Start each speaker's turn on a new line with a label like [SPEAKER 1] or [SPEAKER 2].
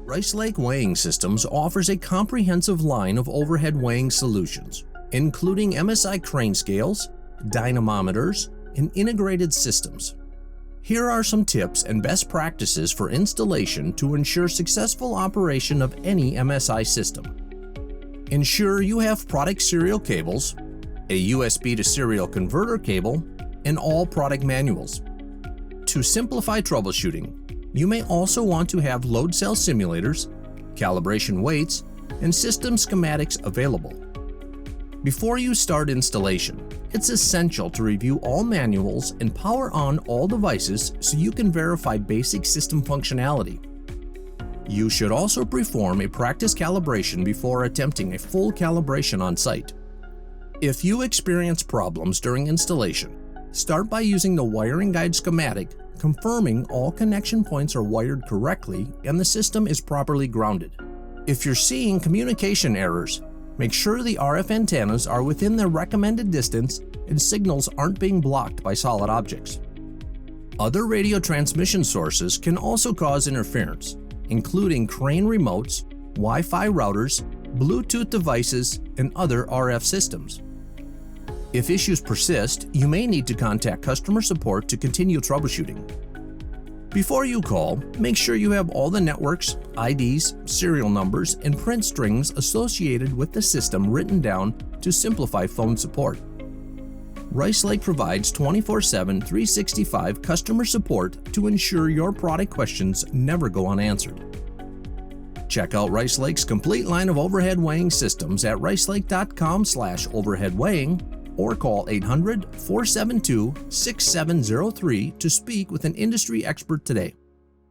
[SPEAKER 1] Rice Lake Weighing Systems offers a comprehensive line of overhead weighing solutions, including MSI crane scales, dynamometers, and integrated systems. Here are some tips and best practices for installation to ensure successful operation of any MSI system. Ensure you have product serial cables, a USB to serial converter cable, and all product manuals. To simplify troubleshooting, you may also want to have load cell simulators, calibration weights, and system schematics available. Before you start installation, it's essential to review all manuals and power on all devices so you can verify basic system functionality. You should also perform a practice calibration before attempting a full calibration on site. If you experience problems during installation, start by using the wiring guide schematic, confirming all connection points are wired correctly and the system is properly grounded. If you're seeing communication errors, make sure the RF antennas are within the recommended distance and signals aren't being blocked by solid objects. Other radio transmission sources can also cause interference, including crane remotes, Wi-Fi routers, Bluetooth devices, and other RF systems. If issues persist, you may need to contact customer support to continue troubleshooting. Before you call, make sure you have all the networks, IDs, serial numbers, and print strings associated with the system written down to simplify phone support. Rice Lake provides 24/7, 365 customer support to ensure your product questions never go unanswered. Check out Rice Lake's complete line of overhead weighing systems at ricelake.com/overheadweighing or call 800-472-6703 to speak with an industry expert today.